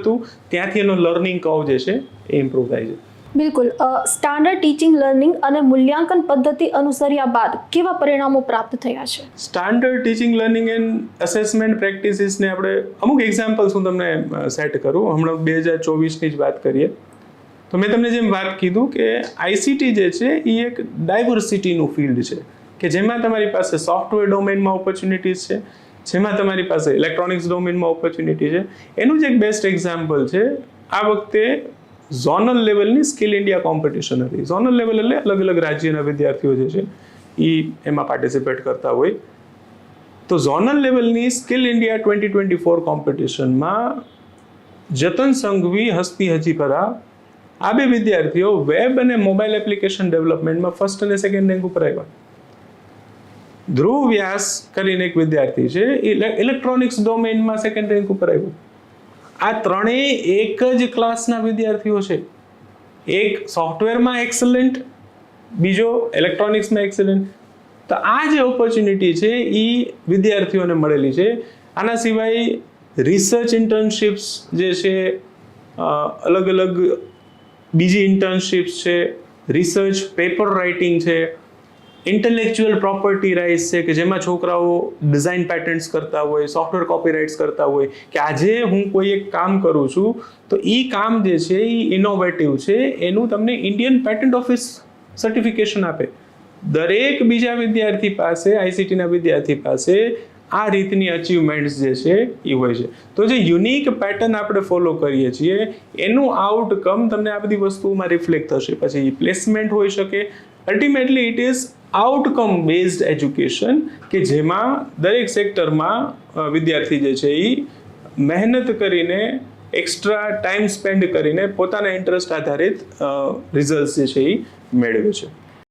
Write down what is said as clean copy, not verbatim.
હતું ત્યાંથી એનો લર્નિંગ કર્વ જે છે એ ઇમ્પ્રૂવ થાય છે. બિલકુલ. સ્ટાન્ડર્ડ ટીચિંગ લર્નિંગ અને મૂલ્યાંકન પદ્ધતિ અનુસર્યા બાદ કેવા પરિણામો પ્રાપ્ત થયા છે? Standard teaching learning and assessment પ્રેક્ટિસીસને આપણે અમુક એક્ઝામ્પલ્સ હું તમને સેટ કરું. હમણાં 2024ની જ વાત કરીએ તો મેં તમને જેમ વાત કીધું કે આઈસીટી જે છે એ એક ડાયવર્સિટીનું ફિલ્ડ છે કે જેમાં તમારી પાસે સોફ્ટવેર ડોમેનમાં ઓપોર્ચ્યુનિટીઝ છે, જેમાં તમારી પાસે ઇલેક્ટ્રોનિક્સ ડોમેનમાં ઓપોર્ચ્યુનિટી છે. એનું જ એક બેસ્ટ એક્ઝામ્પલ છે આ વખતે ઝોનલ લેવલની સ્કિલ ઇન્ડિયા કોમ્પિટિશન હતી. ઝોનલ લેવલ એટલે અલગ અલગ રાજ્યના વિદ્યાર્થીઓ જે છે એ એમાં પાર્ટિસિપેટ કરતા હોય. તો ઝોનલ લેવલની સ્કિલ ઇન્ડિયા 2024 કોમ્પિટિશનમાં જતન સંઘવી, હસ્તી હજીપરા આ બે વિદ્યાર્થીઓ વેબ અને મોબાઈલ એપ્લિકેશન ડેવલપમેન્ટમાં ફર્સ્ટ અને સેકન્ડ રેન્ક ઉપર આવ્યા. ધ્રુવ વ્યાસ કરીને એક વિદ્યાર્થી છે એ ઇલેક્ટ્રોનિક્સ ડોમેનમાં સેકન્ડ રેન્ક ઉપર આવ્યો. આ ત્રણેય એક જ ક્લાસના વિદ્યાર્થીઓ છે. એક સોફ્ટવેરમાં એક્સલન્ટ, બીજો ઇલેક્ટ્રોનિક્સમાં એક્સલન્ટ. તો આ જે ઓપોર્ચ્યુનિટી છે એ વિદ્યાર્થીઓને મળેલી છે. આના સિવાય રિસર્ચ ઇન્ટર્નશિપ્સ જે છે, અલગ અલગ બીજી ઇન્ટર્નશિપ્સ છે, રિસર્ચ પેપર રાઇટિંગ છે, ઇન્ટેલેક્ચ્યુઅલ પ્રોપર્ટી રાઇટ્સ છે કે જેમાં છોકરાઓ ડિઝાઇન પેટન્ટ્સ કરતા હોય, સોફ્ટવેર કોપીરાઇટ્સ કરતા હોય કે આજે હું કોઈ એક કામ કરું છું તો એ કામ જે છે એ ઇનોવેટિવ છે, એનું તમને ઇન્ડિયન પેટન્ટ ઓફિસ સર્ટિફિકેશન આપે. દરેક બીજા વિદ્યાર્થી પાસે, આઈસીટીના વિદ્યાર્થી પાસે આ રીતની અચીવમેન્ટ્સ જે છે એ હોય છે. તો જે યુનિક પેટર્ન આપણે ફોલો કરીએ છીએ એનું આઉટકમ તમને આ બધી વસ્તુઓમાં રિફ્લેક્ટ થશે. પછી પ્લેસમેન્ટ હોઈ શકે. Ultimately it is outcome based education કે જેમાં દરેક સેક્ટરમાં વિદ્યાર્થી જે છે એ મહેનત કરીને, એક્સ્ટ્રા ટાઈમ સ્પેન્ડ કરીને પોતાના ઇન્ટરેસ્ટ આધારિત રિઝલ્ટ જે છે એ મેળવે છે.